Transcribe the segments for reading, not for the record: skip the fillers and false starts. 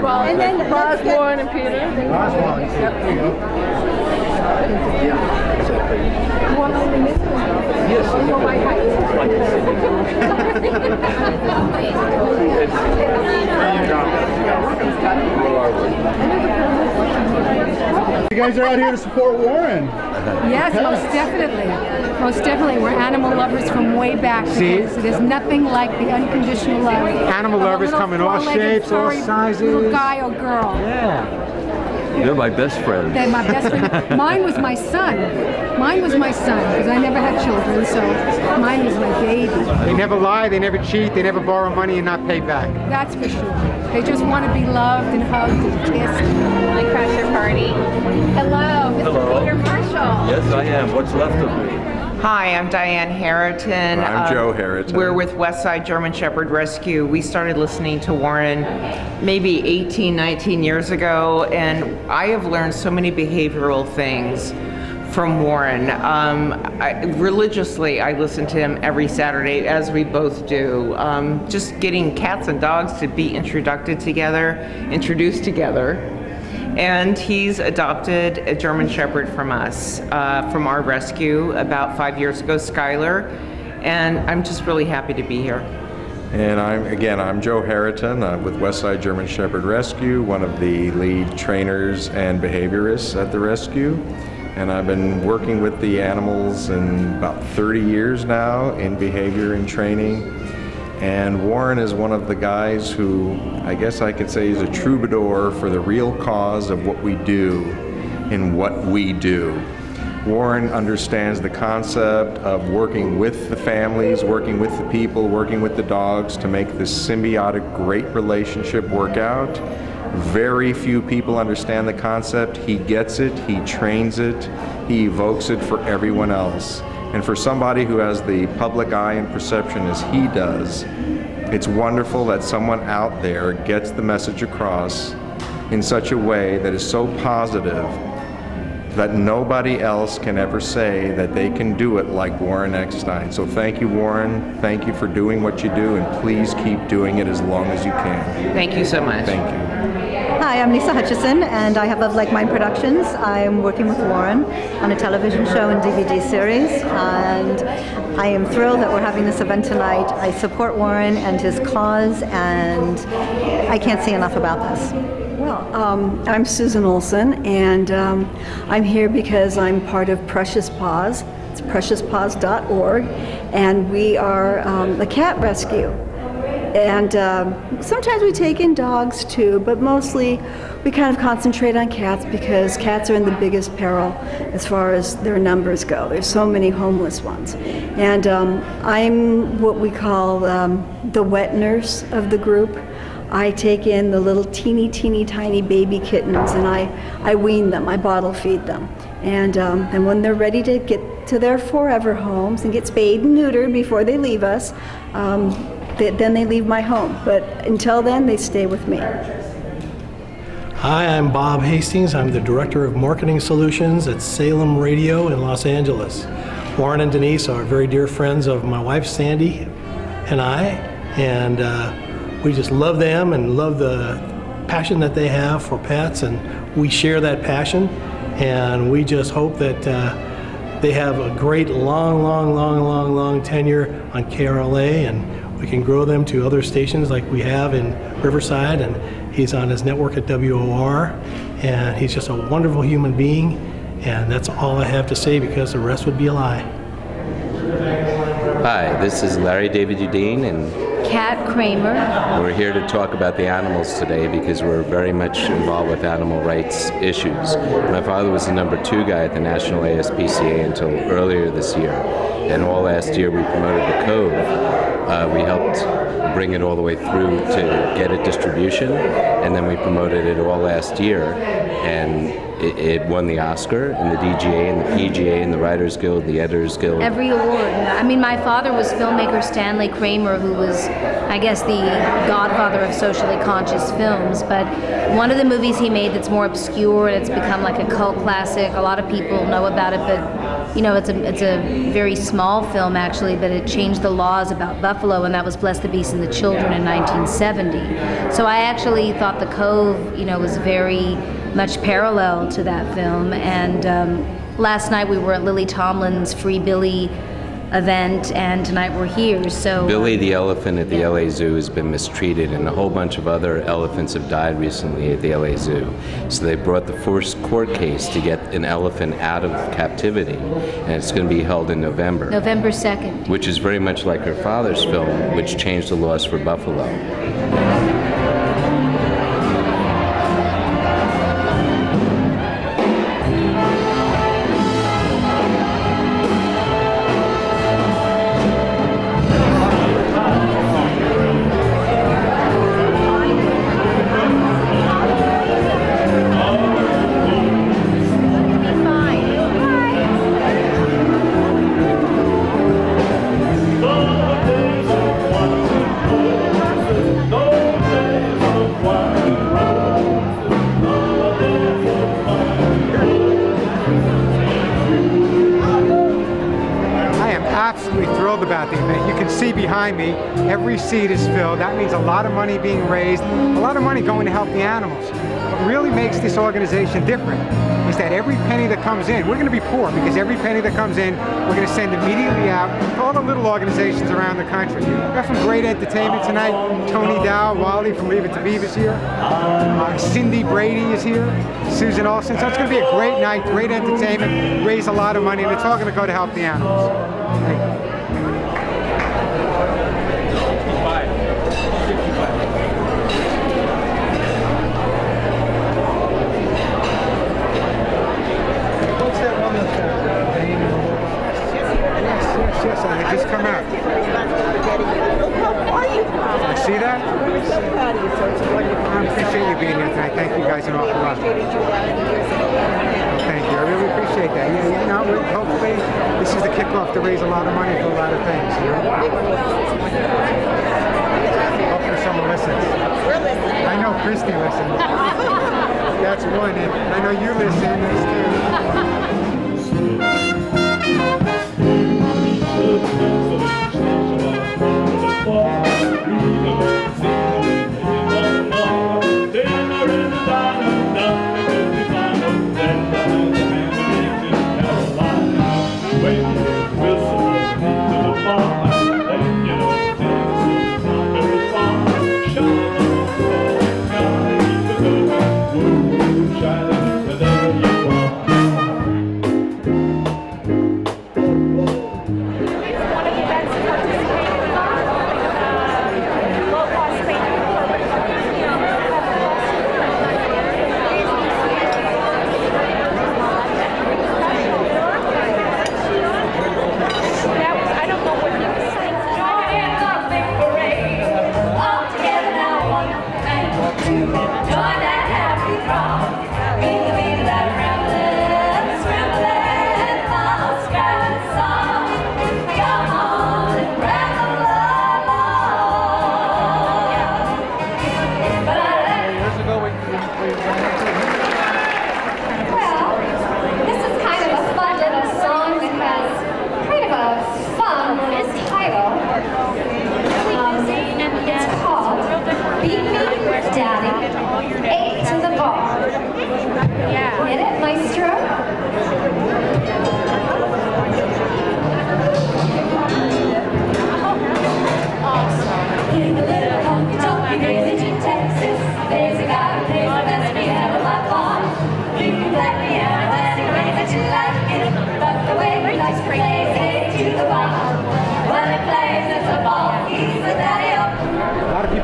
Well, and then Roz, Warren, and Peter. Roz, Warren, yep. There you go. Yes. You guys are out here to support Warren. Yes, most definitely. Most definitely. We're animal lovers from way back. See? So there's nothing like the unconditional love. Animal lovers come in all shapes, all sizes. Little guy or girl. Yeah. You're my best friend. They're my best friend. Mine was my son. Mine was my son, because I never had children, so mine was my baby. They never lie, they never cheat, they never borrow money and not pay back. That's for sure. They just want to be loved and hugged and kissed. Like crash your party. Hello, Mr. Peter Marshall. Yes, I am. What's left of me? Hi, I'm Diane Harriton. I'm Joe Harriton. We're with Westside German Shepherd Rescue. We started listening to Warren maybe 18, 19 years ago, and I have learned so many behavioral things from Warren. Religiously, I listen to him every Saturday, as we both do. Just getting cats and dogs to be introduced together. And he's adopted a German Shepherd from us, from our rescue about 5 years ago, Skylar, and I'm just really happy to be here. And I'm Joe Harriton. I'm with Westside German Shepherd Rescue, one of the lead trainers and behaviorists at the rescue. And I've been working with the animals in about 30 years now in behavior and training. And Warren is one of the guys who, I guess I could say, is a troubadour for the real cause of what we do and what we do. Warren understands the concept of working with the families, working with the people, working with the dogs to make this symbiotic, great relationship work out. Very few people understand the concept. He gets it, he trains it, he evokes it for everyone else. And for somebody who has the public eye and perception as he does, it's wonderful that someone out there gets the message across in such a way that is so positive that nobody else can ever say that they can do it like Warren Eckstein. So thank you, Warren. Thank you for doing what you do, and please keep doing it as long as you can. Thank you so much. Thank you. Hi, I'm Lisa Hutchison, and I have Of Like Mind Productions. I'm working with Warren on a television show and DVD series, and I am thrilled that we're having this event tonight. I support Warren and his cause, and I can't say enough about this. Well, I'm Susan Olson, and I'm here because I'm part of Precious Paws. It's preciouspaws.org, and we are a cat rescue. And sometimes we take in dogs too, but mostly we kind of concentrate on cats because cats are in the biggest peril as far as their numbers go. There's so many homeless ones. And I'm what we call the wet nurse of the group. I take in the little teeny tiny baby kittens, and I wean them, I bottle feed them. And when they're ready to get to their forever homes and get spayed and neutered before they leave us, then they leave my home. But until then, they stay with me. Hi, I'm Bob Hastings. I'm the Director of Marketing Solutions at Salem Radio in Los Angeles. Warren and Denise are very dear friends of my wife, Sandy, and I, and we just love them and love the passion that they have for pets, and we share that passion, and we just hope that they have a great long tenure on KRLA, and we can grow them to other stations like we have in Riverside, and he's on his network at WOR, and he's just a wonderful human being, and that's all I have to say because the rest would be a lie. Hi, this is Larry David Udine and Kat Kramer. We're here to talk about the animals today because we're very much involved with animal rights issues. My father was the #2 guy at the National ASPCA until earlier this year, and all last year we promoted the Cove We helped bring it all the way through to get it distribution, and then we promoted it all last year, and it won the Oscar, and the DGA, and the PGA, and the Writers Guild, the Editors Guild. Every award. I mean, my father was filmmaker Stanley Kramer, who was, I guess, the godfather of socially conscious films. But one of the movies he made that's more obscure, and it's become like a cult classic. A lot of people know about it, but you know, it's a very small film actually. But it changed the laws about buffalo, and that was Bless the Beast and the Children in 1970. So I actually thought The Cove, you know, was very much parallel to that film. And last night we were at Lily Tomlin's Free Billy event, and tonight we're here. So Billy the elephant at the LA Zoo has been mistreated, and a whole bunch of other elephants have died recently at the LA Zoo. So they brought the first court case to get an elephant out of captivity, and it's going to be held in November. November 2nd. Which is very much like her father's film, which changed the laws for buffalo. About the event. You can see behind me, every seat is filled. That means a lot of money being raised, a lot of money going to help the animals. What really makes this organization different is that every penny that comes in, we're going to be poor because every penny that comes in, we're going to send immediately out to all the little organizations around the country. We've got some great entertainment tonight. Tony Dow, Wally from Leave It to Beav is here. Cindy Brady is here. Susan Olsen. So it's going to be a great night, great entertainment, raise a lot of money, and it's all going to go to help the animals. Thank you. Yes, I had just come out. You see that? I appreciate you being here tonight. Thank you guys an awful lot. Thank you. I really appreciate that. Yeah, you know, hopefully this is the kickoff to raise a lot of money for a lot of things. You know? Hopefully someone listens. I know Christy listens. That's one. And I know you listen. That's two.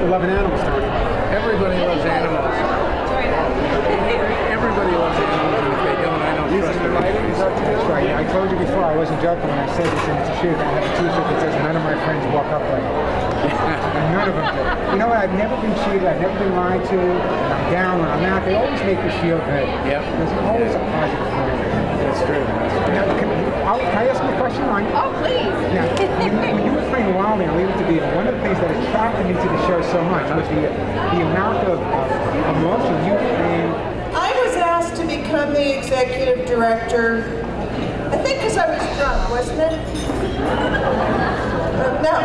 Love an animal story. Everybody loves animals. Everybody loves animals. If they don't, I don't trust them. I told you before, I wasn't joking when I said this, and it's the truth. I have a t-shirt that says, none of my friends walk up like me. And none of them do. You know what, I've never been cheated, I've never been lied to, when I'm down, when I'm out, they always make me feel good. Yep. There's always a positive feeling. That's true. Now, can I ask you a question? Oh, please. Now, when you were playing Wildly on Leave It to Beaver, one of the things that attracted me to the show so much was the amount of emotion you and I was asked to become the executive director, I think because I was drunk, wasn't it? No.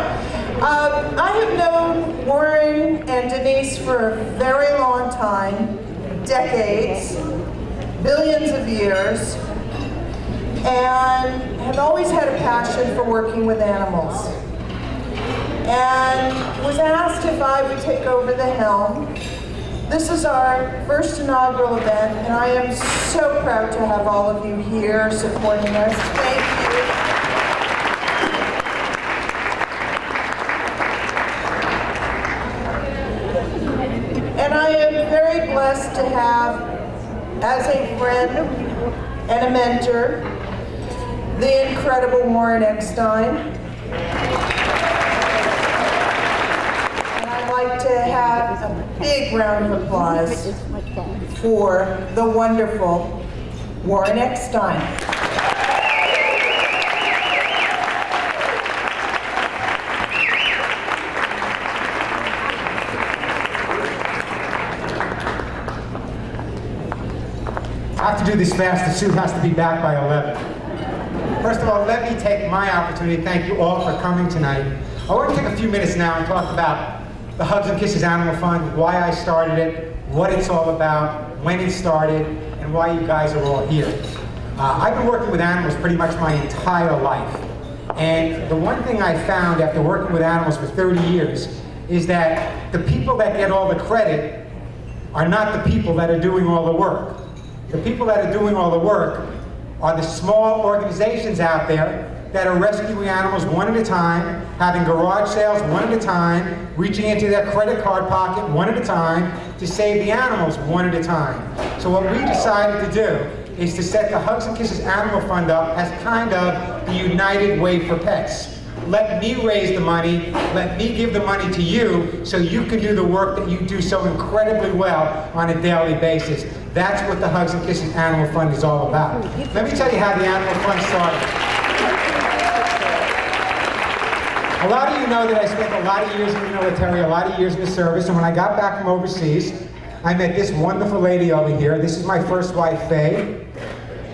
I have known Warren and Denise for a very long time, decades, billions of years, and have always had a passion for working with animals. And was asked if I would take over the helm. This is our first inaugural event, and I am so proud to have all of you here supporting us. Thank you. And I am very blessed to have, as a friend and a mentor, the incredible Warren Eckstein. I'd like to have a big round of applause for the wonderful Warren Eckstein. I have to do this fast. The suit has to be back by 11. First of all, let me take my opportunity to thank you all for coming tonight. I want to take a few minutes now and talk about the Hugs and Kisses Animal Fund, why I started it, what it's all about, when it started, and why you guys are all here. I've been working with animals pretty much my entire life. And the one thing I found after working with animals for 30 years is that the people that get all the credit are not the people that are doing all the work. The people that are doing all the work are the small organizations out there that are rescuing animals one at a time, having garage sales one at a time, reaching into their credit card pocket one at a time to save the animals one at a time. So what we decided to do is to set the Hugs and Kisses Animal Fund up as kind of the United Way for Pets. Let me raise the money, let me give the money to you so you can do the work that you do so incredibly well on a daily basis. That's what the Hugs and Kisses Animal Fund is all about. Let me tell you how the Animal Fund started. A lot of you know that I spent a lot of years in the military, a lot of years in the service, and when I got back from overseas, I met this wonderful lady over here. This is my first wife, Faye,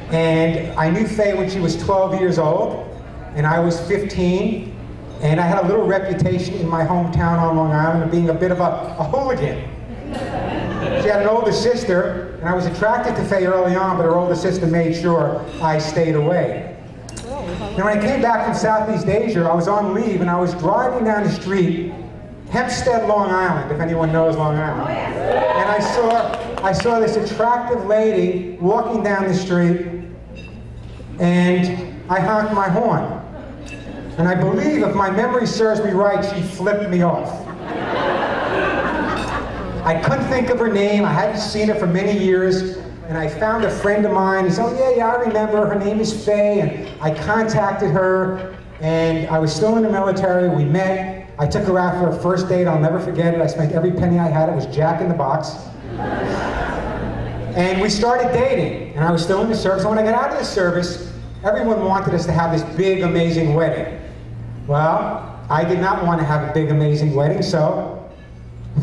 and I knew Faye when she was 12 years old, and I was 15, and I had a little reputation in my hometown on Long Island of being a bit of a hooligan. She had an older sister, and I was attracted to Faye early on, but her older sister made sure I stayed away. Now, when I came back from Southeast Asia, I was on leave, and I was driving down the street, Hempstead, Long Island, if anyone knows Long Island. And I saw this attractive lady walking down the street, and I honked my horn. And I believe, if my memory serves me right, she flipped me off. I couldn't think of her name. I hadn't seen her for many years. And I found a friend of mine. He said, oh yeah, I remember. Her name is Faye. And I contacted her. And I was still in the military. We met. I took her out for a first date. I'll never forget it. I spent every penny I had. It was Jack in the Box. And we started dating. And I was still in the service. And when I got out of the service, everyone wanted us to have this big, amazing wedding. Well, I did not want to have a big, amazing wedding, so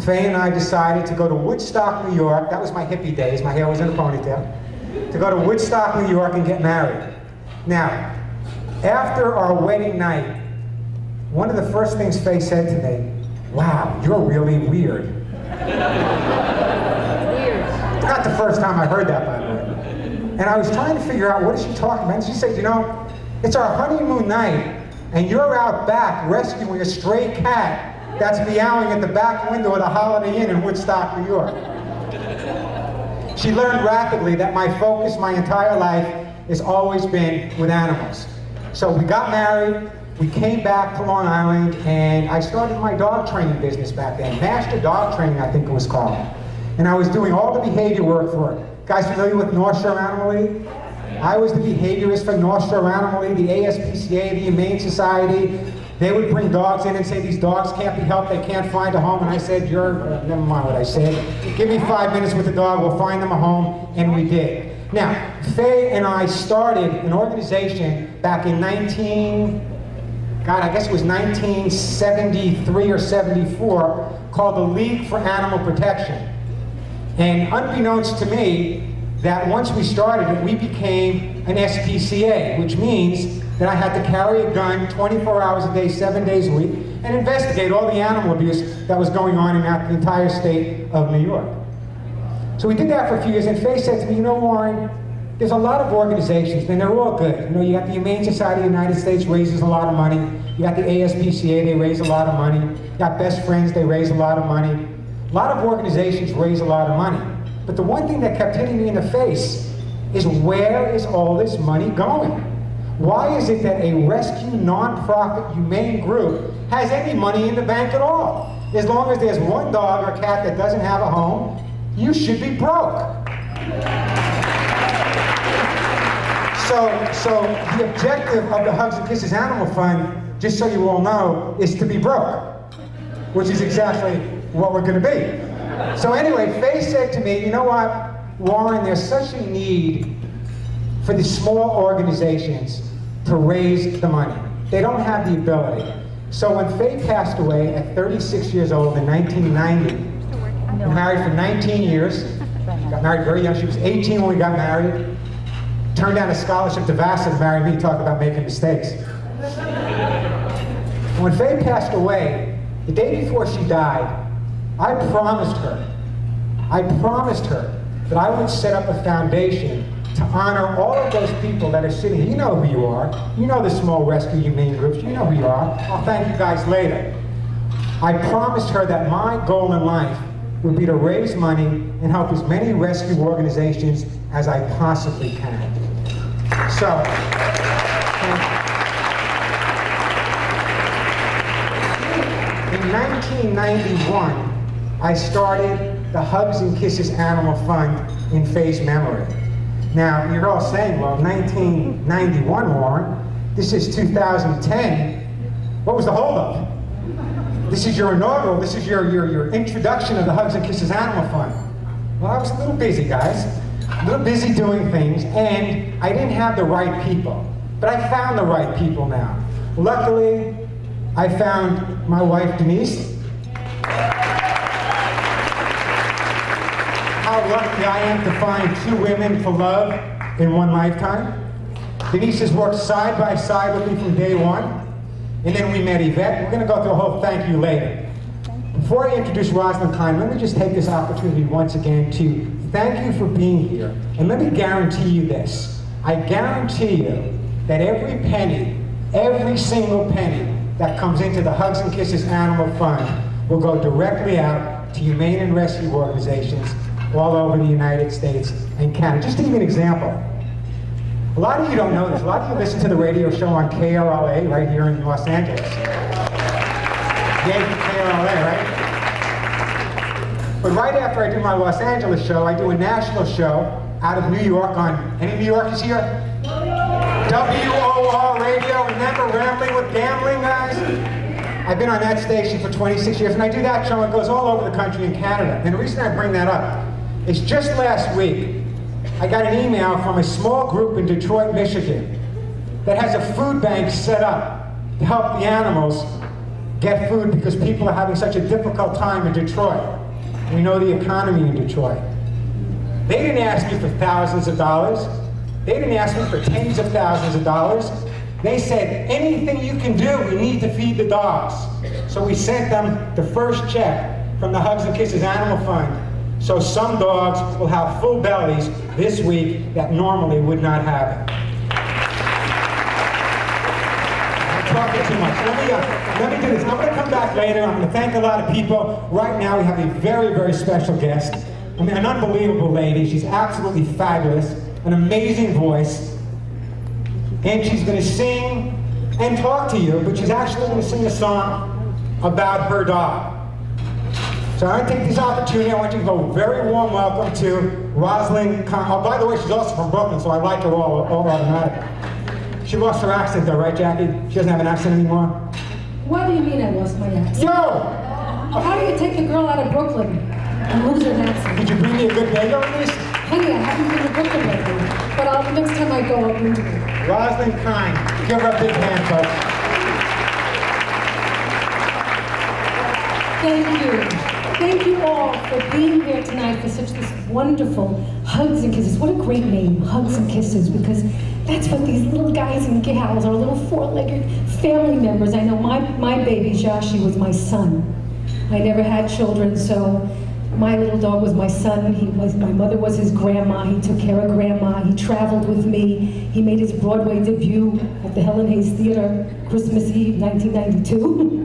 Faye and I decided to go to Woodstock, New York. That was my hippie days. My hair was in a ponytail. To go to Woodstock, New York and get married. Now, after our wedding night, one of the first things Faye said to me, wow, you're really weird. Not the first time I heard that, by the way. And I was trying to figure out, what is she talking about? And she said, you know, it's our honeymoon night, and you're out back rescuing a stray cat that's meowing at the back window of the Holiday Inn in Woodstock, New York. She learned rapidly that my focus my entire life has always been with animals. So we got married, we came back to Long Island, and I started my dog training business back then. Master Dog Training, I think it was called. And I was doing all the behavior work for it. Guys familiar with North Shore Animal League? I was the behaviorist for North Shore Animal League, the ASPCA, the Humane Society. They would bring dogs in and say, these dogs can't be helped, they can't find a home. And I said, never mind what I said. Give me 5 minutes with the dog, we'll find them a home, and we did. Now, Faye and I started an organization back in I guess it was 1973 or 74, called the League for Animal Protection. And unbeknownst to me, that once we started it, we became an SPCA, which means that I had to carry a gun 24 hours a day, 7 days a week, and investigate all the animal abuse that was going on in the entire state of New York. So we did that for a few years, and Faye said to me, you know, Warren, there's a lot of organizations, and they're all good. You know, you got the Humane Society of the United States raises a lot of money. You got the ASPCA, they raise a lot of money. You got Best Friends, they raise a lot of money. A lot of organizations raise a lot of money. But the one thing that kept hitting me in the face is, where is all this money going? Why is it that a rescue, non-profit, humane group has any money in the bank at all? As long as there's one dog or cat that doesn't have a home, you should be broke. So the objective of the Hugs and Kisses Animal Fund, just so you all know, is to be broke, which is exactly what we're going to be. So anyway, Faye said to me, you know what, Warren, there's such a need for the small organizations to raise the money. They don't have the ability. So when Faye passed away at 36 years old in 1990, we were married for 19 years, got married very young, she was 18 when we got married, turned down a scholarship to Vassar to marry me, talk about making mistakes. When Faye passed away, the day before she died, I promised her that I would set up a foundation to honor all of those people that are sitting here. You know who you are. You know the small rescue humane groups. You know who you are. I'll thank you guys later. I promised her that my goal in life would be to raise money and help as many rescue organizations as I possibly can. So, in 1991, I started the Hugs and Kisses Animal Fund in Faye's memory. Now, you're all saying, well, 1991, Warren, this is 2010. What was the holdup? This is your inaugural, this is your introduction of the Hugs and Kisses Animal Fund. Well, I was a little busy, guys. A little busy doing things, and I didn't have the right people. But I found the right people now. Luckily, I found my wife, Denise. How lucky I am to find 2 women to love in one lifetime. Denise has worked side by side with me from day one, and then we met Yvette. We're going to go through a whole thank you later. Before I introduce Rosalind Klein, let me just take this opportunity once again to thank you for being here. And let me guarantee you this. I guarantee you that every penny, every single penny that comes into the Hugs and Kisses Animal Fund will go directly out to humane and rescue organizations all over the United States and Canada. Just to give you an example, a lot of you don't know this. A lot of you listen to the radio show on KRLA right here in Los Angeles. Yay for KRLA, right? But right after I do my Los Angeles show, I do a national show out of New York on, any New Yorkers here? WOR Radio, remember Rambling with Gambling, guys? I've been on that station for 26 years, and I do that show, and it goes all over the country in Canada. And the reason I bring that up is just last week, I got an email from a small group in Detroit, Michigan, that has a food bank set up to help the animals get food because people are having such a difficult time in Detroit. We know the economy in Detroit. They didn't ask me for thousands of dollars. They didn't ask me for tens of thousands of dollars. They said, anything you can do, we need to feed the dogs. So we sent them the first check from the Hugs and Kisses Animal Fund. So some dogs will have full bellies this week that normally would not have it. I'm talking too much. Let me do this. I'm going to come back later. I'm going to thank a lot of people. Right now we have a very, very special guest. I mean, an unbelievable lady. She's absolutely fabulous. An amazing voice. And she's going to sing and talk to you, but she's actually going to sing a song about her dog. So I want to take this opportunity, I want you to give a very warm welcome to Rosalind Kahn. Oh, by the way, she's also from Brooklyn, so I like her all automatically. She lost her accent though, right, Jackie? She doesn't have an accent anymore? What do you mean I lost my accent? Yo! How do you take a girl out of Brooklyn and lose her accent? Did you bring me a good bagel at least? Honey, I haven't been to Brooklyn lately, but next time I go, I'll bring you. Rosalind Kahn. Give her a big hand, folks. Thank you. Thank you all for being here tonight for such this wonderful Hugs and Kisses. What a great name, Hugs and Kisses, because that's what these little guys and gals, our little four-legged family members. I know my baby, Joshi, was my son. I never had children, so my little dog was my son. My mother was his grandma. He took care of grandma. He traveled with me. He made his Broadway debut at the Helen Hayes Theater, Christmas Eve, 1992.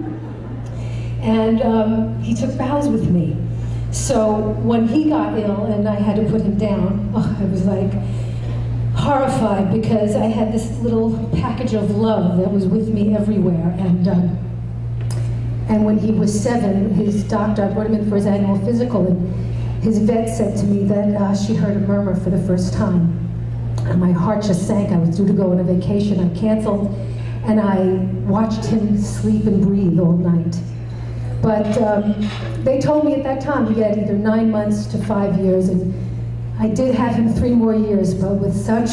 And he took vows with me. So when he got ill and I had to put him down, I was like horrified because I had this little package of love that was with me everywhere. And when he was 7, his doctor, I brought him in for his annual physical, and his vet said to me that she heard a murmur for the first time. And my heart just sank. I was due to go on a vacation. I canceled, and I watched him sleep and breathe all night. But they told me at that time he had either 9 months to 5 years, and I did have him 3 more years, but with such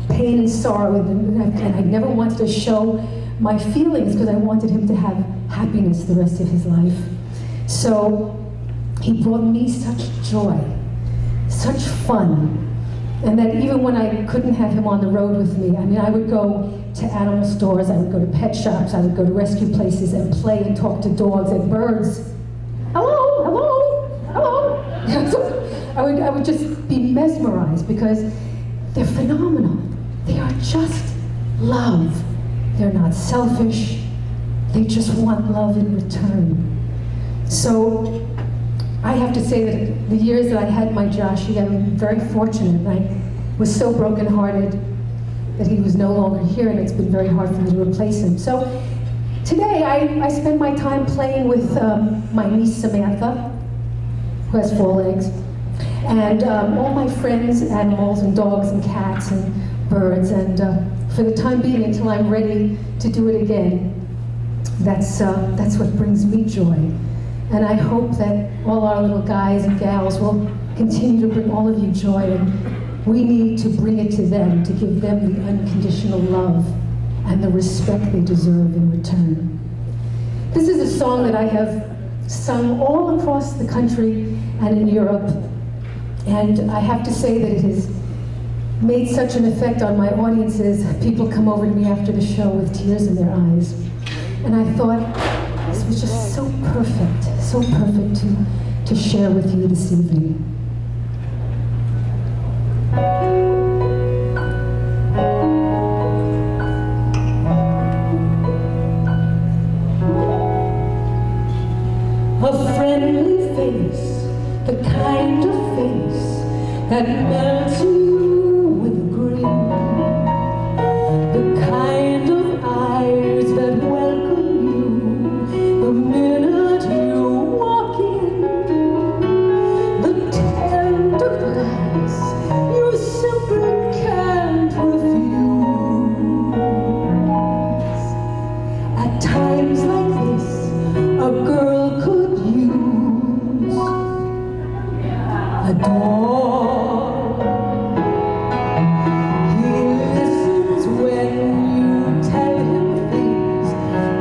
pain and sorrow, and I never wanted to show my feelings because I wanted him to have happiness the rest of his life. So he brought me such joy, such fun, and that even when I couldn't have him on the road with me, I mean, I would go to animal stores, I would go to pet shops, I would go to rescue places and play and talk to dogs and birds. Hello, hello, hello. So I would just be mesmerized because they're phenomenal. They are just love. They're not selfish. They just want love in return. So I have to say that the years that I had my Joshie, I'm very fortunate. I was so brokenhearted that he was no longer here, and it's been very hard for me to replace him. So today I spend my time playing with my niece Samantha, who has 4 legs, and all my friends, animals and dogs and cats and birds, and for the time being, until I'm ready to do it again, that's what brings me joy. And I hope that all our little guys and gals will continue to bring all of you joy, and we need to bring it to them, to give them the unconditional love and the respect they deserve in return. This is a song that I have sung all across the country and in Europe, and I have to say that it has made such an effect on my audiences. People come over to me after the show with tears in their eyes. And I thought, this was just so perfect to share with you this evening. A friendly face, the kind of face that melts you with a grin, the kind of eyes that welcome you the minute you walk in, the tender glance you simply can't refuse. At times like this, a girl could use a dog. He listens when you tell him things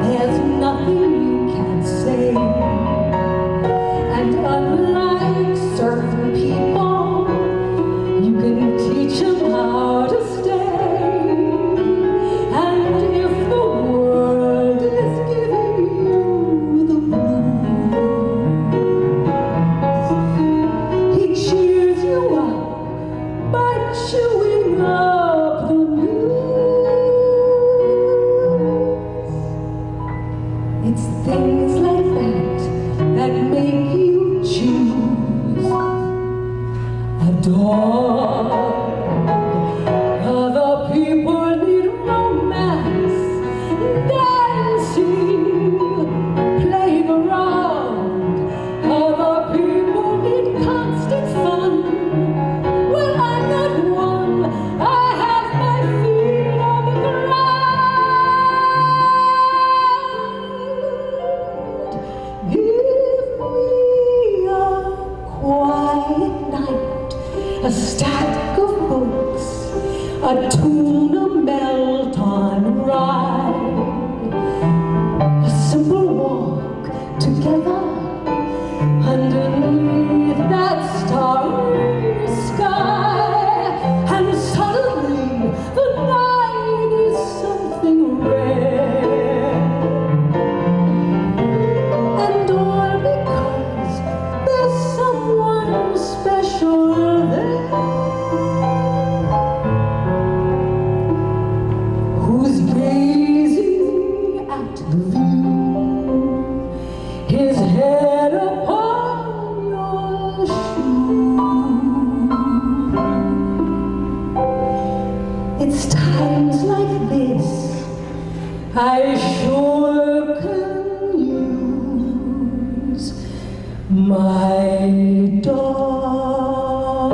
there's nothing you can say. And unlike certain people, you can teach him how to stay. And if the world is giving you the blues, he cheers you up by chewing up the news. It's things like that that make you choose a dog. Other people need romance, dancing, playing around, a stack of books, a tuna melt on rye, a simple walk together underneath that starry sky, and suddenly the night is something rare, and all because there's someone special there, who's gazing at the view, his head upon your shoe. It's times like this I sure can use my dog.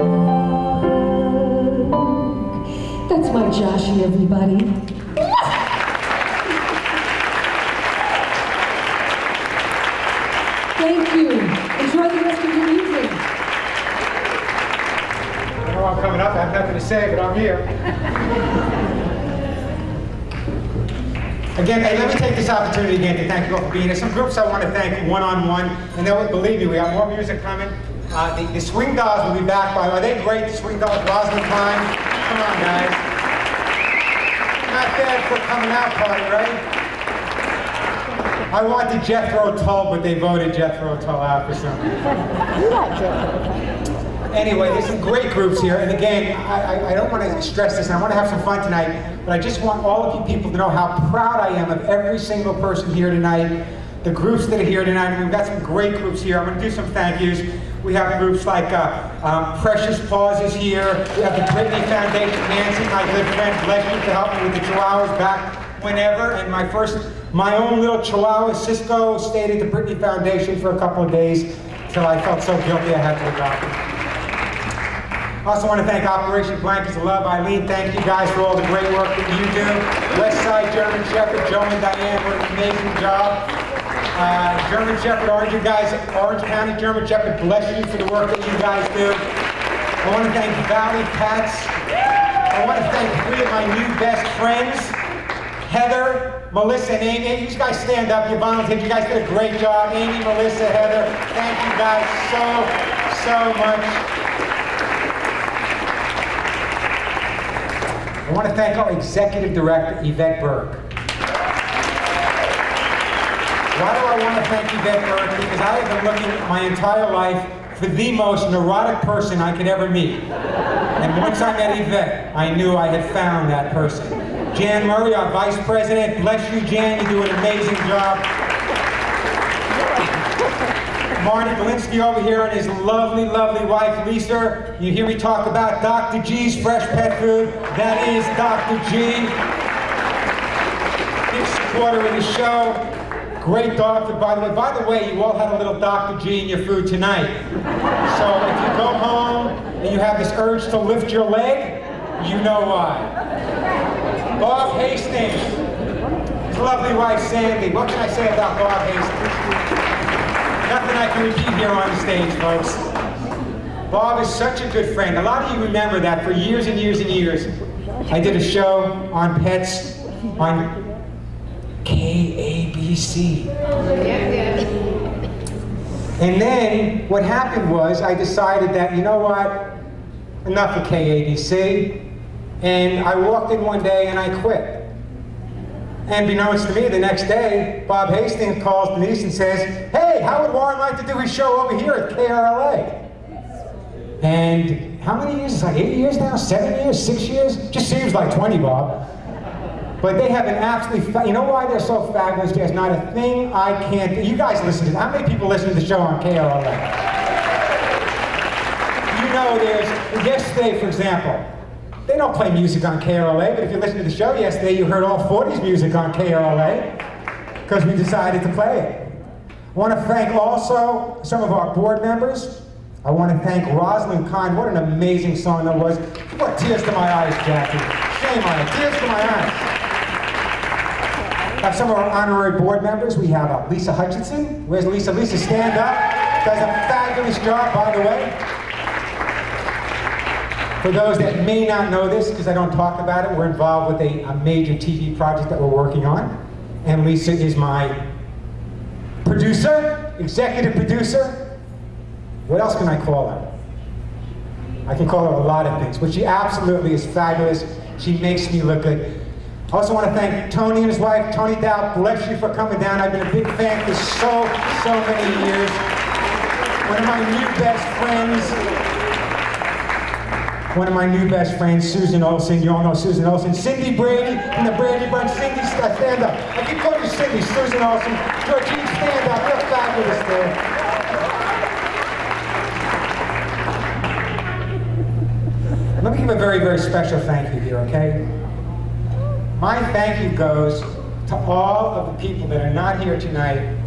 That's my Joshy, everybody. Thank you. Enjoy the rest of your evening. I know I'm coming up, I have nothing to say, but I'm here. Again, hey, let me take this opportunity again to thank you all for being here. Some groups I want to thank one-on-one, and then believe me, we have more music coming. The Swing Dolls will be back by, are they great, the Swing Dolls, Rosalind Klein? Come on, guys. Not bad for a coming out party, right? I wanted Jethro Tull, but they voted Jethro Tull out for some reason. You like Jethro Tull. Anyway, there's some great groups here, and again, I don't want to stress this, and I want to have some fun tonight, but I just want all of you people to know how proud I am of every single person here tonight, the groups that are here tonight, and we've got some great groups here. I'm going to do some thank yous. We have groups like Precious Paws is here, we have the Brittany Foundation, Nancy, my good friend, bless you, to help me with the Chihuahuas back whenever, and my own little Chihuahua, Cisco, stayed at the Brittany Foundation for a couple of days until I felt so guilty I had to adopt him. I also want to thank Operation Blankets of Love. Eileen, thank you guys for all the great work that you do. Westside German Shepherd, Joe and Diane, what an amazing job. German Shepherd, Orange County German Shepherd, bless you for the work that you guys do. I want to thank Valley Cats. I want to thank 3 of my new best friends, Heather, Melissa, and Amy. You guys stand up, you volunteered, you guys did a great job. Amy, Melissa, Heather, thank you guys so much. I want to thank our Executive Director, Yvette Berg. Why do I want to thank Yvette Berg? Because I have been looking my entire life for the most neurotic person I could ever meet. And once I met Yvette, I knew I had found that person. Jan Murray, our Vice President, bless you, Jan, you do an amazing job. Marty Galinsky over here and his lovely, lovely wife, Lisa. You hear me talk about Dr. G's Fresh Pet Food. That is Dr. G. Big supporter of the show. Great dog food, by the way. By the way, you all had a little Dr. G in your food tonight. So if you go home and you have this urge to lift your leg, you know why. Bob Hastings. His lovely wife, Sandy. What can I say about Bob Hastings? Nothing I can repeat here on the stage, folks. Bob is such a good friend. A lot of you remember that for years and years and years, I did a show on pets on KABC. And then what happened was I decided that, you know what, enough of KABC. And I walked in one day and I quit. And beknownst to me, the next day, Bob Hastings calls Denise and says, hey, how would Warren like to do his show over here at KRLA? And how many years? It's like 8 years now? 7 years? 6 years? Just seems like 20, Bob. But they have an absolutely, you know why they're so fabulous? There's not a thing I can't do. You guys listen to this. How many people listen to the show on KRLA? You know there's, yesterday, for example, they don't play music on KRLA, but if you listened to the show yesterday, you heard all 40s music on KRLA, because we decided to play it. I want to thank also some of our board members. I want to thank Rosalind Kahn. What an amazing song that was. You brought tears to my eyes, Jackie. Shame on it. Tears to my eyes. We have some of our honorary board members. We have Lisa Hutchinson. Where's Lisa? Lisa, stand up. Does a fabulous job, by the way. For those that may not know this, because I don't talk about it, we're involved with a major TV project that we're working on. And Lisa is my producer, executive producer. What else can I call her? I can call her a lot of things, but she absolutely is fabulous. She makes me look good. I also want to thank Tony and his wife. Tony Dow, bless you for coming down. I've been a big fan for so many years. One of my new best friends, Susan Olsen. You all know Susan Olsen. Cindy Brady from the Brady Bunch. Cindy, stand up. I keep calling you Cindy. Susan Olsen. Georgine, stand up. You're fabulous there. Let me give a very, very special thank you here, okay? My thank you goes to all of the people that are not here tonight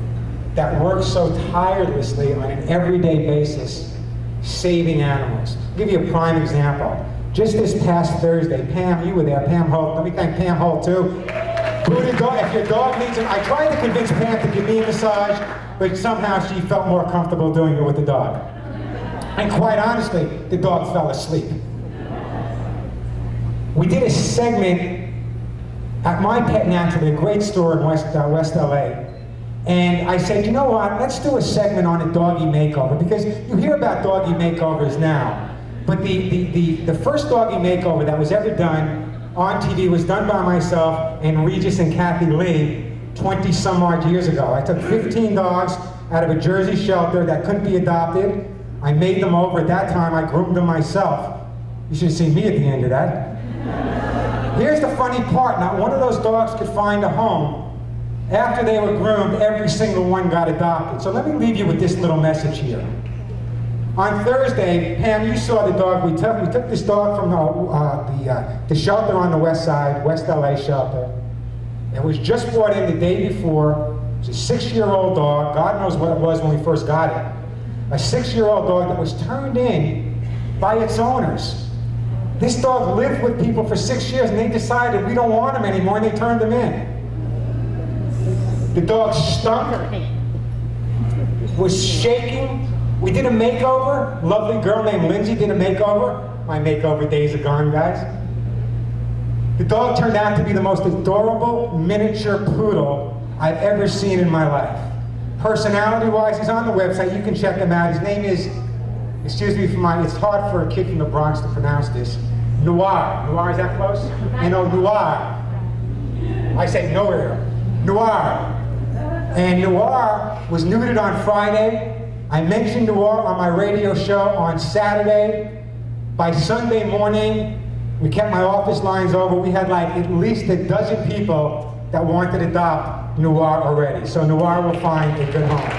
that work so tirelessly on an everyday basis saving animals. I'll give you a prime example. Just this past Thursday, Pam, you were there, Pam Holt. Let me thank Pam Holt too. If your dog needs it, I tried to convince Pam to give me a massage, but somehow she felt more comfortable doing it with the dog. And quite honestly, the dog fell asleep. We did a segment at My Pet Naturally, a great store in West LA. And I said, you know what, let's do a segment on a doggy makeover, because you hear about doggy makeovers now, but the first doggy makeover that was ever done on TV was done by myself and Regis and Kathy Lee 20 some odd years ago. I took 15 dogs out of a Jersey shelter that couldn't be adopted. I made them over. At that time, I groomed them myself. You should have seen me at the end of that. Here's the funny part. Not one of those dogs could find a home. After they were groomed, every single one got adopted. So let me leave you with this little message here. On Thursday, Pam, you saw the dog we took. We took this dog from the shelter on the west side, West LA shelter. It was just brought in the day before. It was a 6-year-old dog. God knows what it was when we first got it. A 6-year-old dog that was turned in by its owners. This dog lived with people for 6 years, and they decided we don't want him anymore, and they turned him in. The dog stunk, was shaking. We did a makeover. Lovely girl named Lindsay did a makeover. My makeover days are gone, guys. The dog turned out to be the most adorable miniature poodle I've ever seen in my life. Personality-wise, he's on the website. You can check him out. His name is, excuse me for it's hard for a kid from the Bronx to pronounce this. Noir. Noir, is that close? You know, Noir. I say Noir. Noir. And Noir was neutered on Friday. I mentioned Noir on my radio show on Saturday. By Sunday morning, we kept my office lines over. We had like at least a dozen people that wanted to adopt Noir already. So Noir will find a good home.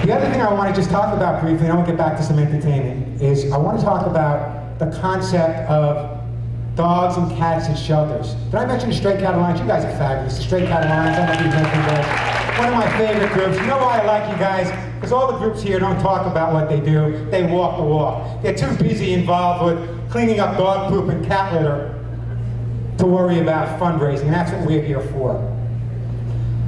The other thing I want to just talk about briefly, and I want to get back to some entertainment, is I want to talk about the concept of dogs and cats in shelters. Did I mention the Stray Cat Alliance? You guys are fabulous. The Stray Cat Alliance, I don't know if you've mentioned that. One of my favorite groups. You know why I like you guys? Because all the groups here don't talk about what they do. They walk the walk. They're too busy involved with cleaning up dog poop and cat litter to worry about fundraising, and that's what we're here for.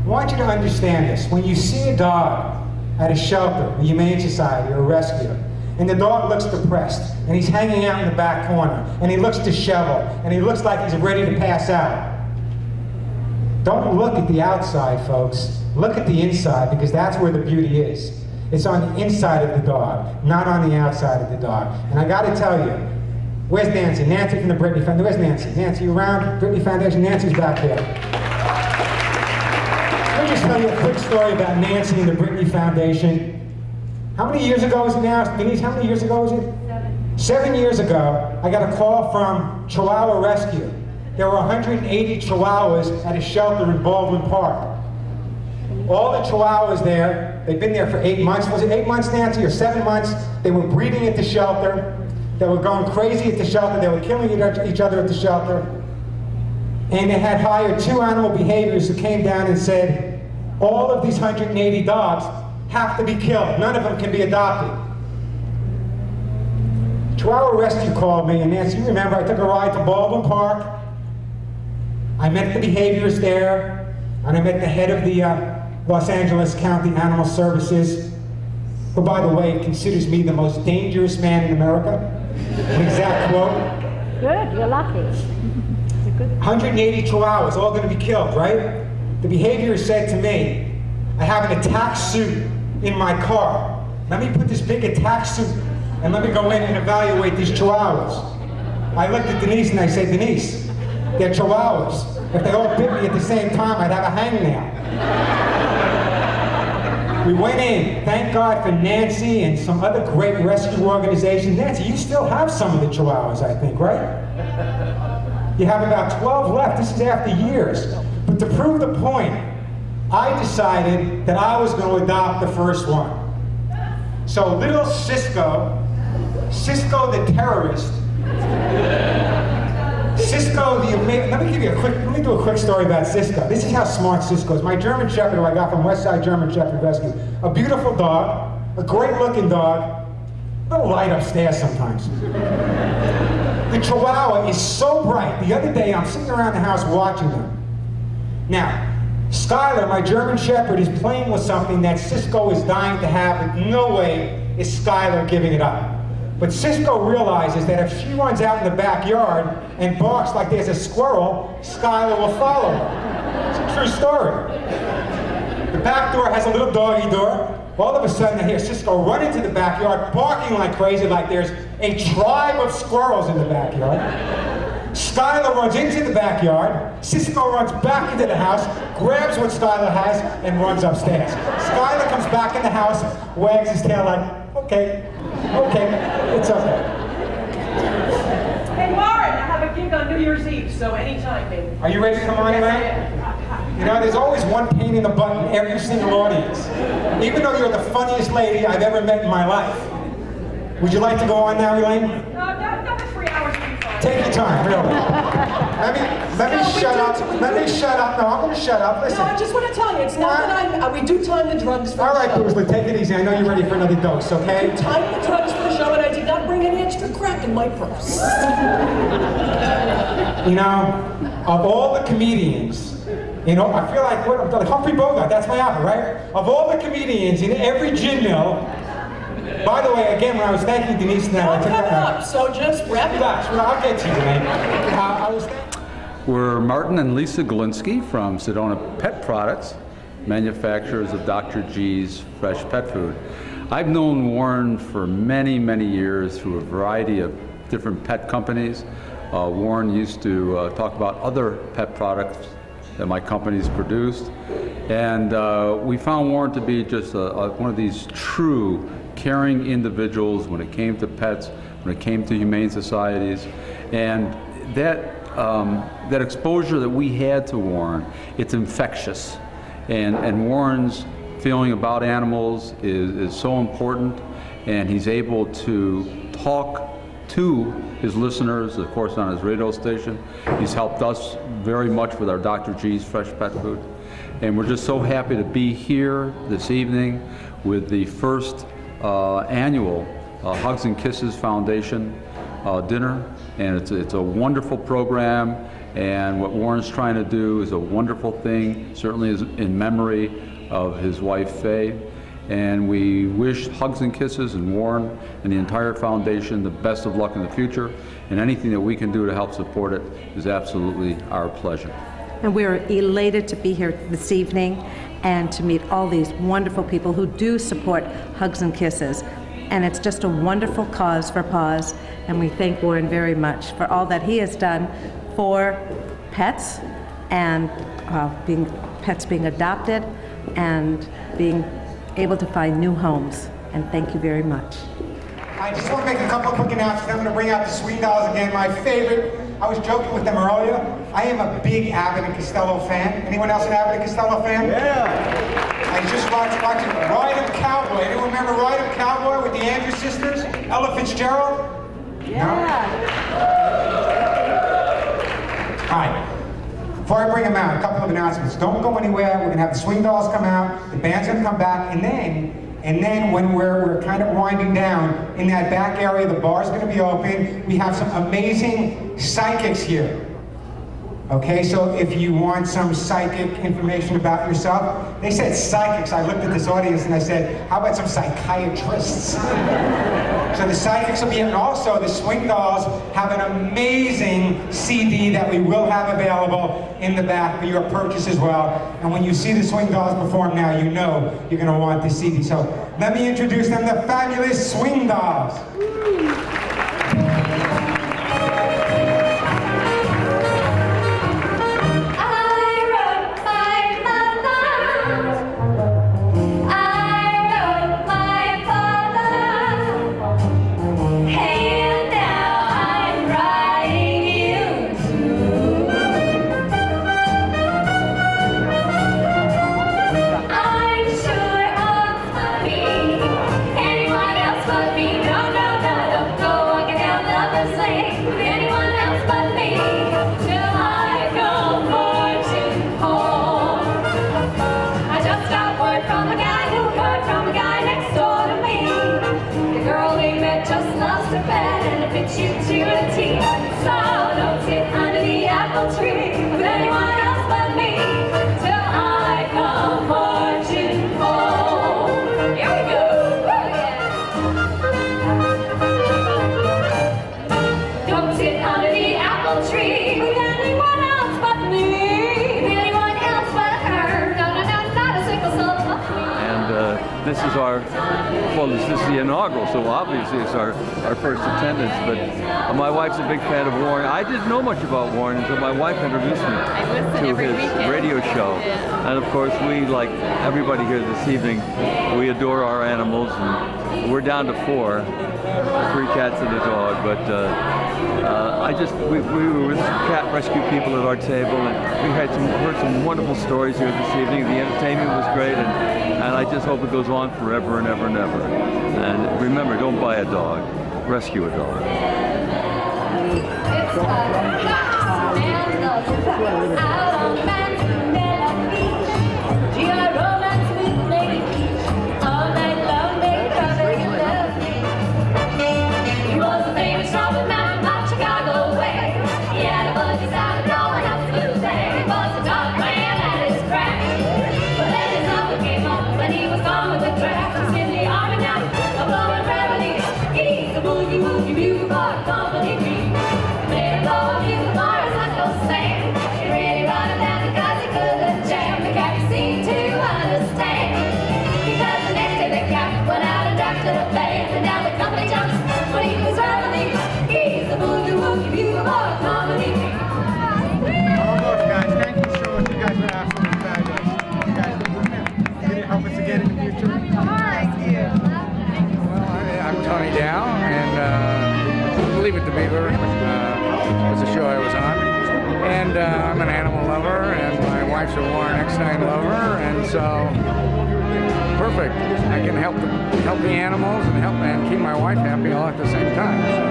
I want you to understand this. When you see a dog at a shelter, a humane society, or a rescue, and the dog looks depressed, and he's hanging out in the back corner, and he looks disheveled, and he looks like he's ready to pass out. Don't look at the outside, folks. Look at the inside, because that's where the beauty is. It's on the inside of the dog, not on the outside of the dog. And I gotta tell you, where's Nancy? Nancy from the Brittany Foundation. Where's Nancy? Nancy, you around? Brittany Foundation, Nancy's back there. Let me just tell you a quick story about Nancy and the Brittany Foundation. How many years ago was it now? Denise, how many years ago was it? 7 years ago, I got a call from Chihuahua Rescue. There were 180 Chihuahuas at a shelter in Baldwin Park. All the Chihuahuas there, they've been there for 8 months. Was it 8 months, Nancy, or 7 months? They were breeding at the shelter. They were going crazy at the shelter. They were killing each other at the shelter. And they had hired 2 animal behaviors who came down and said, all of these 180 dogs have to be killed. None of them can be adopted. Chihuahua Rescue called me, and Nancy, you remember, I took a ride to Baldwin Park. I met the behaviorists there, and I met the head of the Los Angeles County Animal Services. who, by the way, considers me the most dangerous man in America. An exact quote. Good, you're lucky. 180 chihuahuas, all going to be killed, right? The behaviorist said to me, I have an attack suit in my car. Let me put this big attack suit and let me go in and evaluate these chihuahuas. I looked at Denise and I said, Denise, they're chihuahuas. If they all bit me at the same time, I'd have a hangnail. We went in, thank God for Nancy and some other great rescue organizations. Nancy, you still have some of the chihuahuas, I think, right? You have about 12 left. This is after years. But to prove the point, I decided that I was going to adopt the first one. So little Cisco the terrorist, Cisco the amazing, let me do a quick story about Cisco. This is how smart Cisco is. My German Shepherd, who I got from Westside German Shepherd Rescue, a beautiful dog, a great looking dog, a little light upstairs sometimes. The Chihuahua is so bright. The other day, I'm sitting around the house watching them. Now, Skylar, my German Shepherd, is playing with something that Cisco is dying to have, but no way is Skylar giving it up. But Cisco realizes that if she runs out in the backyard and barks like there's a squirrel, Skylar will follow her. It's a true story. The back door has a little doggy door. All of a sudden, I hear Cisco run into the backyard, barking like crazy, like there's a tribe of squirrels in the backyard. Skylar runs into the backyard. Cisco runs back into the house, grabs what Skylar has, and runs upstairs. Skylar comes back in the house, wags his tail like, okay, it's okay. Hey, Warren, I have a gig on New Year's Eve, so anytime, baby. Are you ready to come on, Elaine? You know, there's always one pain in the butt in every single audience. Even though you're the funniest lady I've ever met in my life. Would you like to go on now, Elaine? Another 3 hours would be fine. Take your time, really. Let me shut up. Let me shut up. No, I'm going to shut up. Listen. No, I just want to tell you, it's not that we do time the drugs for all the right, show. Boozley, take it easy. I know you're ready for another dose, okay? We timed the drugs for the show, and I did not bring any extra crack in my purse. You know, of all the comedians, you know, I feel like Humphrey Bogart, that's my opera, right? Of all the comedians in every gin mill, by the way, again, when I was thanking Denise and I took that up, so just wrap it up. Well, I'll get to you, Elaine. We're Martin and Lisa Galinsky from Sedona Pet Products, manufacturers of Dr. G's fresh pet food. I've known Warren for many, many years through a variety of different pet companies. Warren used to talk about other pet products that my company's produced. And we found Warren to be just one of these true caring individuals when it came to pets, when it came to humane societies. And that exposure that we had to Warren, it's infectious. And Warren's feeling about animals is so important, and he's able to talk to his listeners, of course, on his radio station. He's helped us very much with our Dr. G's fresh pet food. And we're just so happy to be here this evening with the first annual Hugs and Kisses Foundation dinner. And it's a wonderful program, and what Warren's trying to do is a wonderful thing, certainly is in memory of his wife, Faye. And we wish Hugs and Kisses and Warren and the entire foundation the best of luck in the future, and anything that we can do to help support it is absolutely our pleasure. And we're elated to be here this evening and to meet all these wonderful people who do support Hugs and Kisses. And it's just a wonderful cause for Paws, and we thank Warren very much for all that he has done for pets and pets being adopted and being able to find new homes. And thank you very much. I just want to make a couple of quick announcements. I'm going to bring out the Sweet Dolls again, my favorite. I was joking with them earlier. I am a big Abbott and Costello fan. Anyone else an Abbott and Costello fan? Yeah. I just watching Ride 'em Cowboy. Anyone remember Ride 'em Cowboy with the Andrews sisters? Ella Fitzgerald? Yeah. No? All right. Before I bring them out, a couple of announcements. Don't go anywhere. We're going to have the Swing Dolls come out. The band's going to come back, and then when we're kind of winding down, in that back area, the bar's going to be open. We have some amazing psychics here. Okay, so if you want some psychic information about yourself, they said psychics. I looked at this audience and I said, how about some psychiatrists? So the psychics will be here, and also the Swing Dolls have an amazing CD that we will have available in the back for your purchase as well. And when you see the Swing Dolls perform now, you know you're going to want the CD. So let me introduce them, the fabulous Swing Dolls. This is our, well, this is the inaugural, so obviously it's our first attendance, but my wife's a big fan of Warren. I didn't know much about Warren until my wife introduced me to his radio show. Yeah. And of course, we, like everybody here this evening, we adore our animals, and we're down to 4, 3 cats and a dog, but we were with some cat rescue people at our table, and we heard some wonderful stories here this evening. The entertainment was great, and I just hope it goes on forever and ever and ever. And remember, don't buy a dog, rescue a dog. Down, and Leave It to Beaver was the show I was on. And I'm an animal lover, and my wife's a Warren Eckstein lover, and so perfect. I can help the animals and keep my wife happy all at the same time. So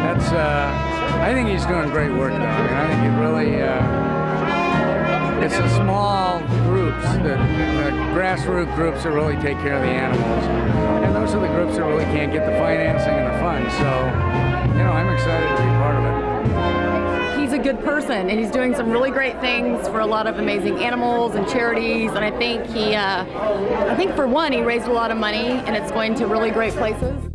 that's I think he's doing great work, though. I mean, I think it really. It's the small groups, the grassroots groups that really take care of the animals. And those are the groups that really can't get the financing and the funds. So, you know, I'm excited to be part of it. He's a good person, and he's doing some really great things for a lot of amazing animals and charities. And I think I think for one, he raised a lot of money, and it's going to really great places.